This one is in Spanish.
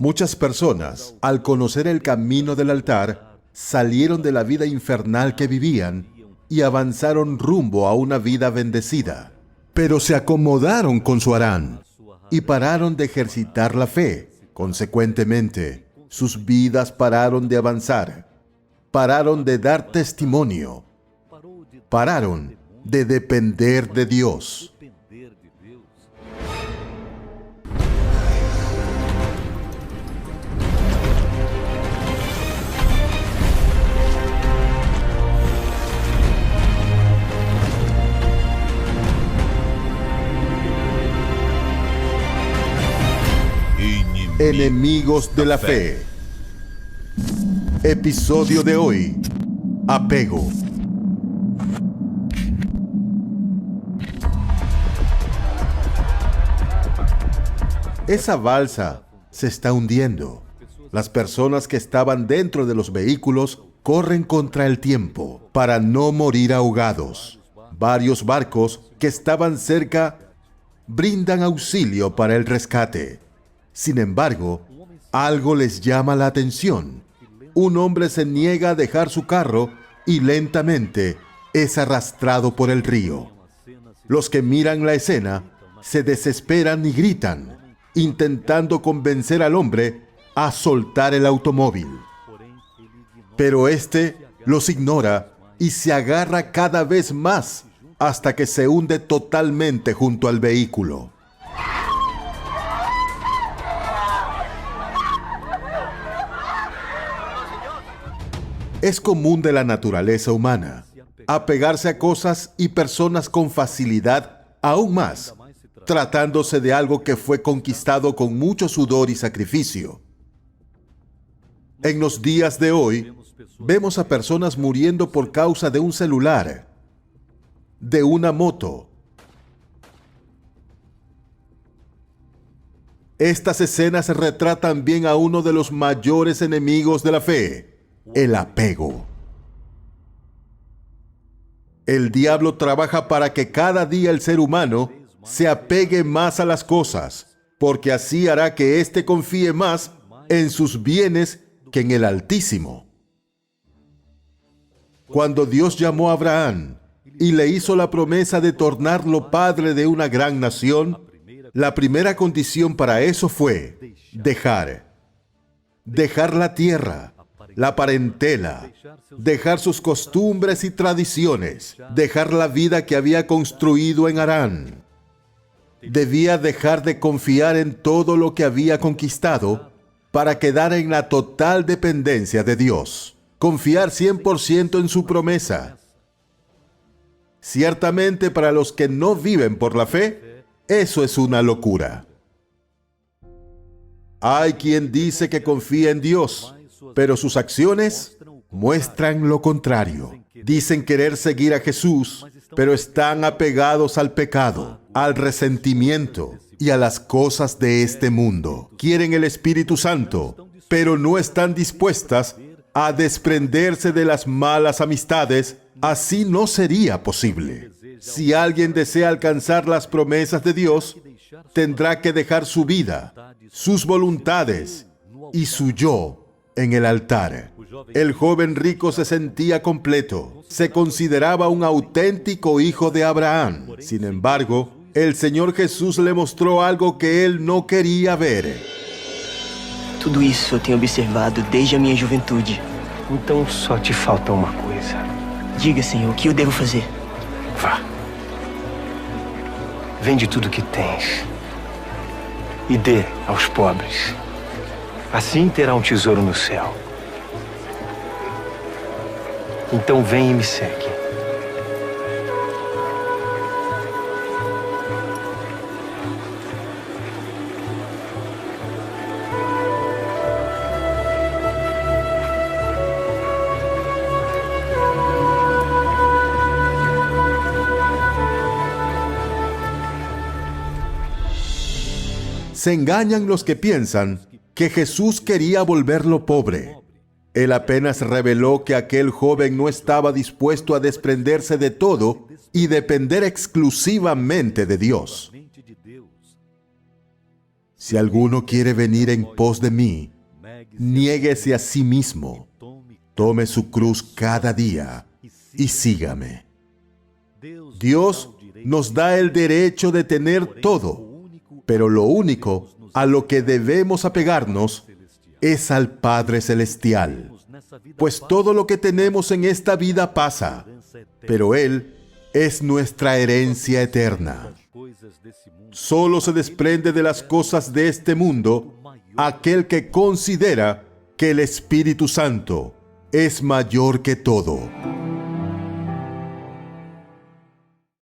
Muchas personas, al conocer el camino del altar, salieron de la vida infernal que vivían y avanzaron rumbo a una vida bendecida. Pero se acomodaron con su Harán y pararon de ejercitar la fe. Consecuentemente, sus vidas pararon de avanzar, pararon de dar testimonio, pararon de depender de Dios. Enemigos de la fe. Episodio de hoy: apego. Esa balsa se está hundiendo. Las personas que estaban dentro de los vehículos corren contra el tiempo para no morir ahogados. Varios barcos que estaban cerca brindan auxilio para el rescate. Sin embargo, algo les llama la atención. Un hombre se niega a dejar su carro y lentamente es arrastrado por el río. Los que miran la escena se desesperan y gritan, intentando convencer al hombre a soltar el automóvil. Pero este los ignora y se agarra cada vez más hasta que se hunde totalmente junto al vehículo. Es común de la naturaleza humana apegarse a cosas y personas con facilidad, aún más tratándose de algo que fue conquistado con mucho sudor y sacrificio. En los días de hoy, vemos a personas muriendo por causa de un celular, de una moto. Estas escenas retratan bien a uno de los mayores enemigos de la fe: el apego. El diablo trabaja para que cada día el ser humano se apegue más a las cosas, porque así hará que éste confíe más en sus bienes que en el Altísimo. Cuando Dios llamó a Abraham y le hizo la promesa de tornarlo padre de una gran nación, la primera condición para eso fue dejar la tierra, la parentela, dejar sus costumbres y tradiciones, dejar la vida que había construido en Harán. Debía dejar de confiar en todo lo que había conquistado para quedar en la total dependencia de Dios, confiar 100% en su promesa. Ciertamente, para los que no viven por la fe, eso es una locura. Hay quien dice que confía en Dios, pero sus acciones muestran lo contrario. Dicen querer seguir a Jesús, pero están apegados al pecado, al resentimiento y a las cosas de este mundo. Quieren el Espíritu Santo, pero no están dispuestas a desprenderse de las malas amistades. Así no sería posible. Si alguien desea alcanzar las promesas de Dios, tendrá que dejar su vida, sus voluntades y su yo en el altar. El joven rico se sentía completo. Se consideraba un auténtico hijo de Abraham. Sin embargo, el Señor Jesús le mostró algo que él no quería ver. Tudo isso eu tenho observado desde a minha juventude. Então só te falta uma coisa. Diga, Senhor, o que eu devo fazer? Vá. Vende tudo o que tens e dê aos pobres. Assim terá um tesouro no céu. Então vem e me segue. Se engañan los que piensan que Jesús quería volverlo pobre. Él apenas reveló que aquel joven no estaba dispuesto a desprenderse de todo y depender exclusivamente de Dios. Si alguno quiere venir en pos de mí, niéguese a sí mismo, tome su cruz cada día y sígame. Dios nos da el derecho de tener todo, pero lo único a lo que debemos apegarnos es al Padre Celestial, pues todo lo que tenemos en esta vida pasa, pero Él es nuestra herencia eterna. Solo se desprende de las cosas de este mundo aquel que considera que el Espíritu Santo es mayor que todo.